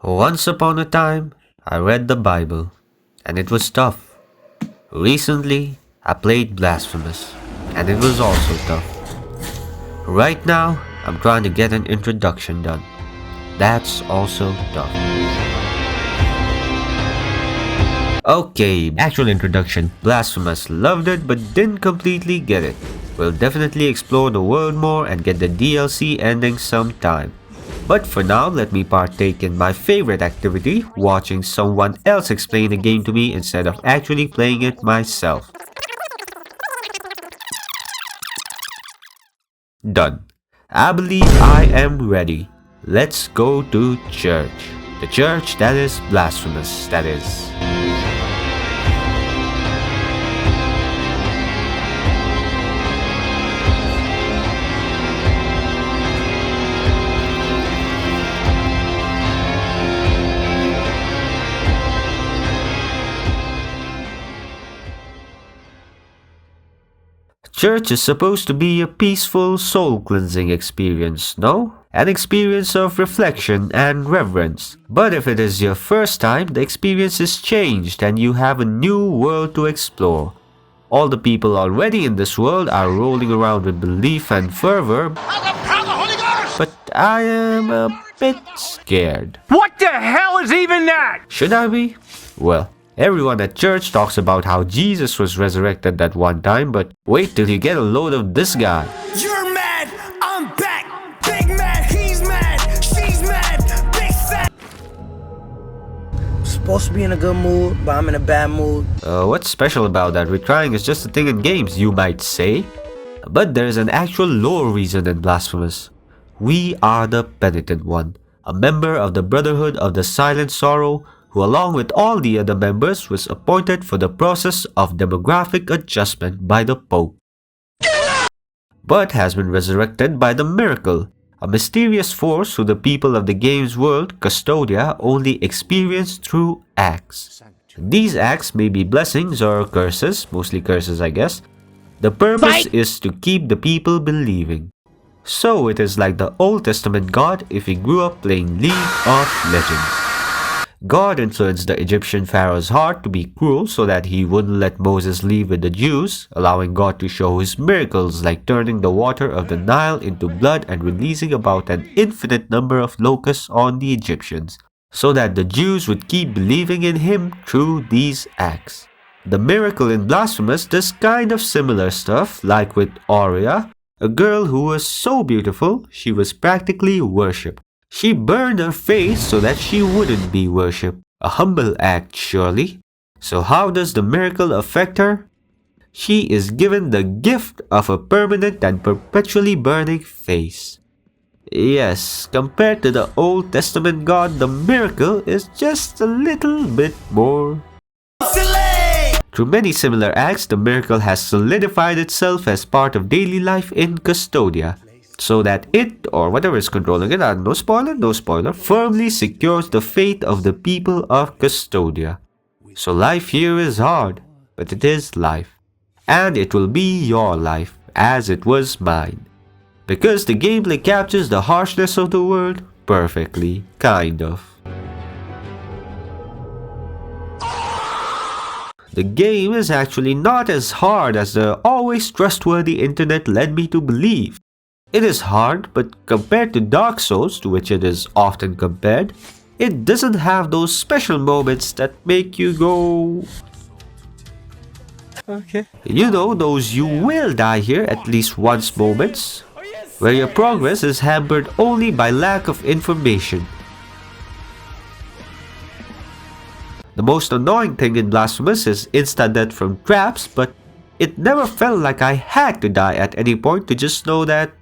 Once upon a time, I read the Bible, and it was tough. Recently, I played Blasphemous, and it was also tough. Right now, I'm trying to get an introduction done. That's also tough. Okay, actual introduction. Blasphemous. Loved it but didn't completely get it. We'll definitely explore the world more and get the DLC ending sometime. But for now, let me partake in my favorite activity, watching someone else explain the game to me instead of actually playing it myself. Done. I believe I am ready. Let's go to church. The church that is blasphemous, that is. Church is supposed to be a peaceful, soul-cleansing experience, no? An experience of reflection and reverence. But if it is your first time, the experience is changed and you have a new world to explore. All the people already in this world are rolling around with belief and fervor, but I am a bit scared. What the hell is even that? Should I be? Well, everyone at church talks about how Jesus was resurrected that one time, but wait till you get a load of this guy. You're mad, I'm back. Big mad, he's mad, she's mad, big fat. I'm supposed to be in a good mood, but I'm in a bad mood. What's special about that? Retrying is just a thing in games, you might say. But there's an actual lore reason in Blasphemous. We are the penitent one, a member of the Brotherhood of the Silent Sorrow, who along with all the other members was appointed for the process of demographic adjustment by the Pope, but has been resurrected by the miracle, a mysterious force who the people of the game's world, Custodia, only experience through acts. These acts may be blessings or curses, mostly curses I guess. The purpose is to keep the people believing. So it is like the Old Testament God if he grew up playing League of Legends. God influenced the Egyptian pharaoh's heart to be cruel so that he wouldn't let Moses leave with the Jews, allowing God to show his miracles like turning the water of the Nile into blood and releasing about an infinite number of locusts on the Egyptians, so that the Jews would keep believing in him through these acts. The miracle in Blasphemous does kind of similar stuff, like with Aurea, a girl who was so beautiful she was practically worshipped. She burned her face so that she wouldn't be worshipped. A humble act, surely. So how does the miracle affect her? She is given the gift of a permanent and perpetually burning face. Yes, compared to the Old Testament God, the miracle is just a little bit more. Through many similar acts, the miracle has solidified itself as part of daily life in Custodia, so that it, or whatever is controlling it, no spoiler, firmly secures the fate of the people of Custodia. So life here is hard, but it is life. And it will be your life, as it was mine. Because the gameplay captures the harshness of the world perfectly, kind of. The game is actually not as hard as the always trustworthy internet led me to believe. It is hard, but compared to Dark Souls, to which it is often compared, it doesn't have those special moments that make you go... Okay. You know, those you will die here at least once moments, where your progress is hampered only by lack of information. The most annoying thing in Blasphemous is insta-death from traps, but it never felt like I had to die at any point to just know that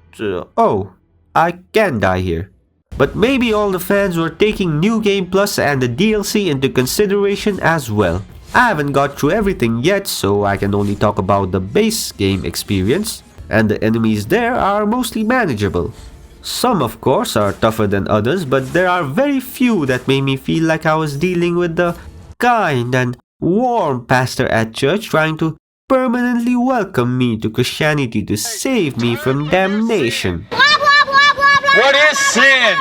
oh, I can die here. But maybe all the fans were taking New Game Plus and the DLC into consideration as well. I haven't got through everything yet, so I can only talk about the base game experience, and the enemies there are mostly manageable. Some of course are tougher than others, but there are very few that made me feel like I was dealing with the kind and warm pastor at church trying to permanently welcome me to Christianity to save me from damnation. Blah, blah, blah, blah, blah. What is sin?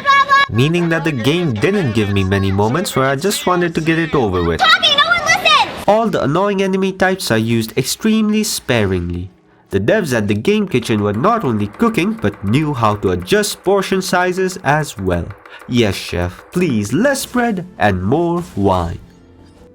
Meaning that the game didn't give me many moments where I just wanted to get it over with. Talking, no one listen! All the annoying enemy types are used extremely sparingly. The devs at the game kitchen were not only cooking but knew how to adjust portion sizes as well. Yes chef, please less bread and more wine.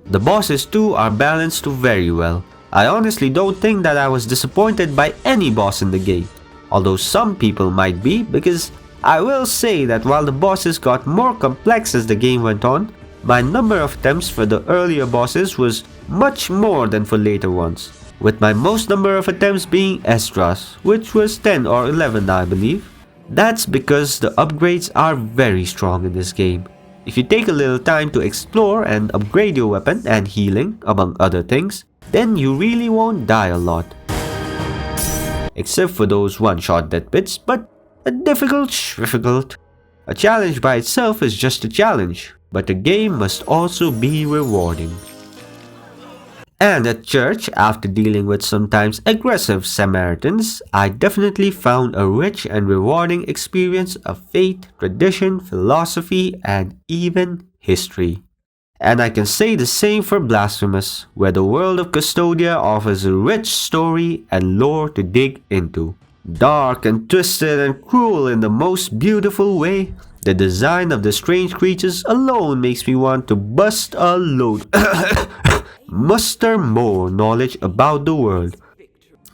The bosses too are balanced very well. I honestly don't think that I was disappointed by any boss in the game. Although some people might be, because I will say that while the bosses got more complex as the game went on, my number of attempts for the earlier bosses was much more than for later ones, with my most number of attempts being Esdras, which was 10 or 11 I believe. That's because the upgrades are very strong in this game. If you take a little time to explore and upgrade your weapon and healing, among other things, then you really won't die a lot. Except for those one-shot death bits, but a difficult. A challenge by itself is just a challenge, but a game must also be rewarding. And at church, after dealing with sometimes aggressive Samaritans, I definitely found a rich and rewarding experience of faith, tradition, philosophy, and even history. And I can say the same for Blasphemous, where the world of Custodia offers a rich story and lore to dig into. Dark and twisted and cruel in the most beautiful way, the design of the strange creatures alone makes me want to bust a load. Muster more knowledge about the world.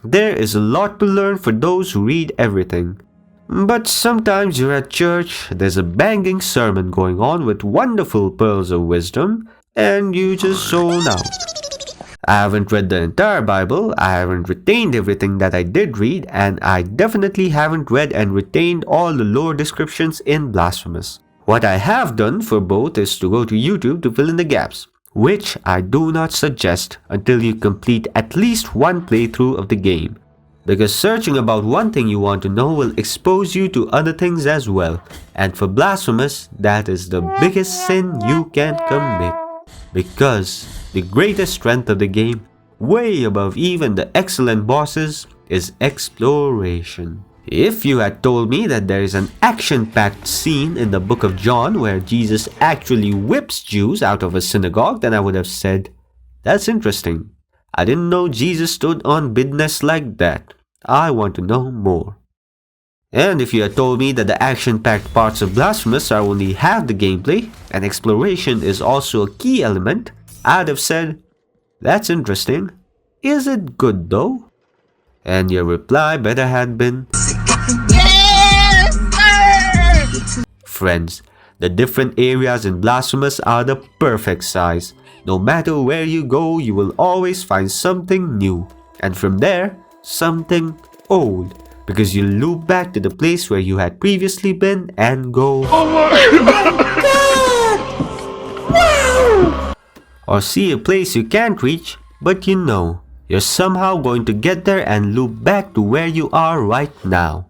There is a lot to learn for those who read everything. But sometimes you're at church, there's a banging sermon going on with wonderful pearls of wisdom, and you just zone out. I haven't read the entire Bible, I haven't retained everything that I did read, and I definitely haven't read and retained all the lore descriptions in Blasphemous. What I have done for both is to go to YouTube to fill in the gaps, which I do not suggest until you complete at least one playthrough of the game. Because searching about one thing you want to know will expose you to other things as well. And for Blasphemous, that is the biggest sin you can commit. Because the greatest strength of the game, way above even the excellent bosses, is exploration. If you had told me that there is an action-packed scene in the book of John where Jesus actually whips Jews out of a synagogue, then I would have said, that's interesting. I didn't know Jesus stood on business like that. I want to know more. And if you had told me that the action-packed parts of Blasphemous are only half the gameplay, and exploration is also a key element, I'd have said, that's interesting. Is it good though? And your reply better had been, Yes, sir! friends, the different areas in Blasphemous are the perfect size. No matter where you go, you will always find something new. And from there, something old. Because you loop back to the place where you had previously been and go, or see a place you can't reach, but you know, you're somehow going to get there and loop back to where you are right now.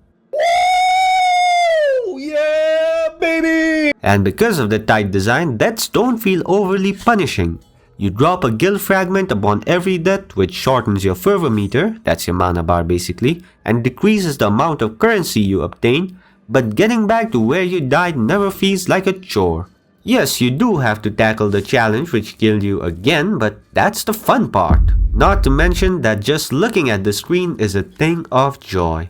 And because of the tight design, deaths don't feel overly punishing. You drop a guild fragment upon every death, which shortens your fervor meter, that's your mana bar basically, and decreases the amount of currency you obtain, but getting back to where you died never feels like a chore. Yes, you do have to tackle the challenge which killed you again, but that's the fun part. Not to mention that just looking at the screen is a thing of joy.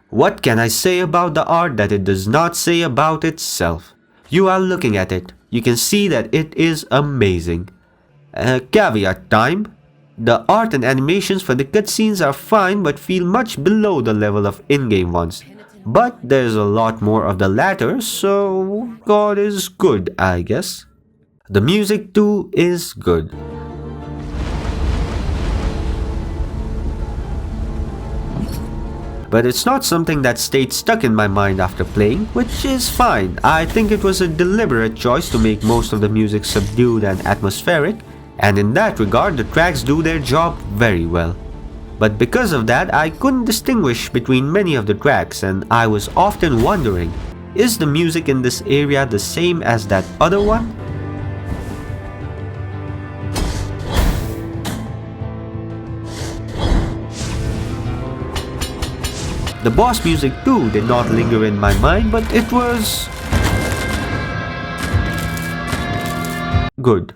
What can I say about the art that it does not say about itself? You are looking at it, you can see that it is amazing. Caveat time. The art and animations for the cutscenes are fine but feel much below the level of in-game ones. But there's a lot more of the latter, so God is good, I guess. The music too is good. But it's not something that stayed stuck in my mind after playing, which is fine. I think it was a deliberate choice to make most of the music subdued and atmospheric, and in that regard the tracks do their job very well. But because of that, I couldn't distinguish between many of the tracks, and I was often wondering, is the music in this area the same as that other one? The boss music too did not linger in my mind, but it was good.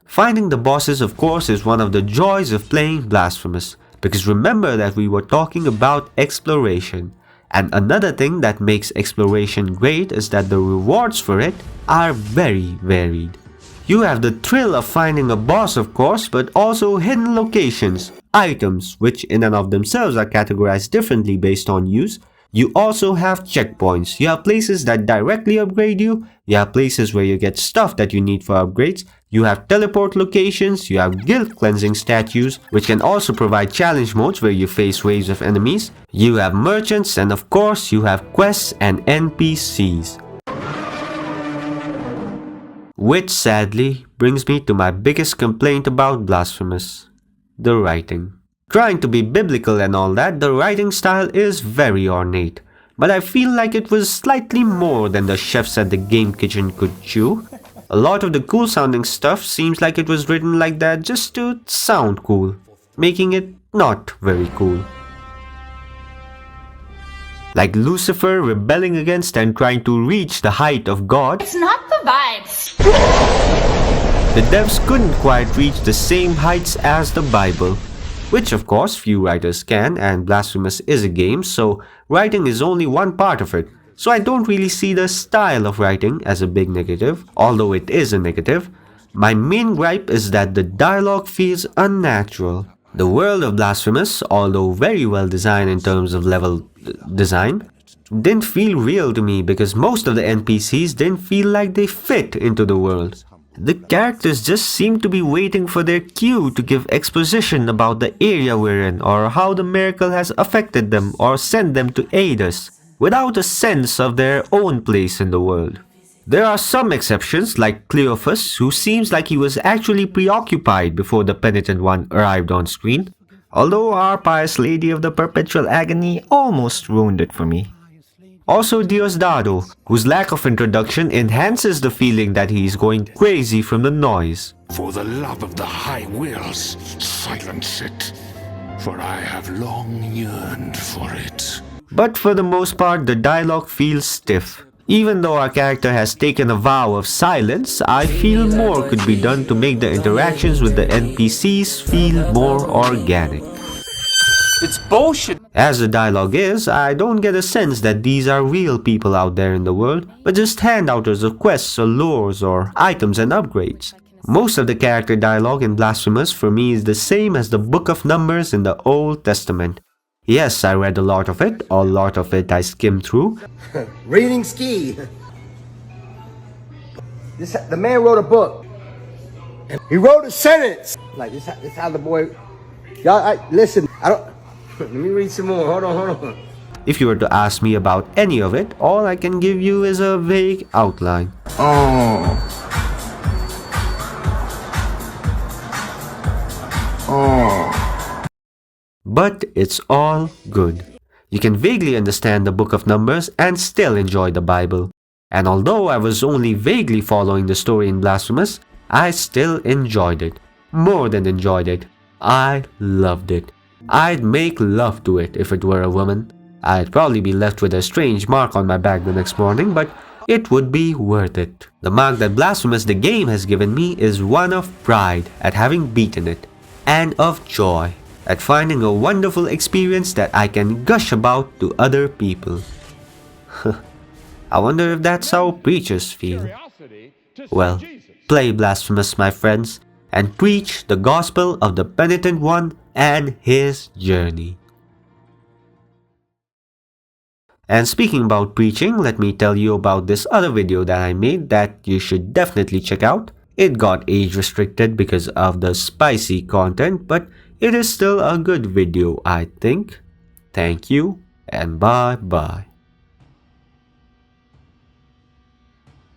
Finding the bosses, of course, is one of the joys of playing Blasphemous, because remember that we were talking about exploration. And another thing that makes exploration great is that the rewards for it are very varied. You have the thrill of finding a boss, of course, but also hidden locations, items, which in and of themselves are categorized differently based on use. You also have checkpoints. You have places that directly upgrade you. You have places where you get stuff that you need for upgrades. You have teleport locations. You have guilt cleansing statues, which can also provide challenge modes where you face waves of enemies. You have merchants, and of course you have quests and NPCs. Which sadly brings me to my biggest complaint about Blasphemous: the writing. Trying to be biblical and all that, the writing style is very ornate, but I feel like it was slightly more than the chefs at the game kitchen could chew. A lot of the cool sounding stuff seems like it was written like that just to sound cool, making it not very cool. Like Lucifer rebelling against and trying to reach the height of God. It's not the vibes. The devs couldn't quite reach the same heights as the Bible, which of course few writers can, and Blasphemous is a game, so writing is only one part of it. So I don't really see the style of writing as a big negative, although it is a negative. My main gripe is that the dialogue feels unnatural. The world of Blasphemous, although very well designed in terms of level design, didn't feel real to me because most of the NPCs didn't feel like they fit into the world. The characters just seem to be waiting for their cue to give exposition about the area we're in or how the miracle has affected them or sent them to aid us, without a sense of their own place in the world. There are some exceptions like Cleophas, who seems like he was actually preoccupied before the penitent one arrived on screen, although our pious lady of the perpetual agony almost ruined it for me. Also Diosdado, whose lack of introduction enhances the feeling that he is going crazy from the noise. For the love of the high wills, silence it, for I have long yearned for it. But for the most part, the dialogue feels stiff. Even though our character has taken a vow of silence, I feel more could be done to make the interactions with the NPCs feel more organic. It's bullshit. As the dialogue is, I don't get a sense that these are real people out there in the world, but just handouters of quests or lures or items and upgrades. Most of the character dialogue in Blasphemous for me is the same as the Book of Numbers in the Old Testament. Yes, I read a lot of it I skimmed through. Reading ski. The man wrote a book. He wrote a sentence. Like this how the boy. Y'all, listen. I don't. Let me read some more. Hold on. If you were to ask me about any of it, all I can give you is a vague outline. But it's all good. You can vaguely understand the Book of Numbers and still enjoy the Bible. And although I was only vaguely following the story in Blasphemous, I still enjoyed it. More than enjoyed it. I loved it. I'd make love to it if it were a woman. I'd probably be left with a strange mark on my back the next morning, but it would be worth it. The mark that Blasphemous the game has given me is one of pride at having beaten it, and of joy at finding a wonderful experience that I can gush about to other people. I wonder if that's how preachers feel. Well, play Blasphemous, my friends, and preach the gospel of the penitent one and his journey. And speaking about preaching, let me tell you about this other video that I made that you should definitely check out. It got age restricted because of the spicy content, but it is still a good video, I think. Thank you and bye bye.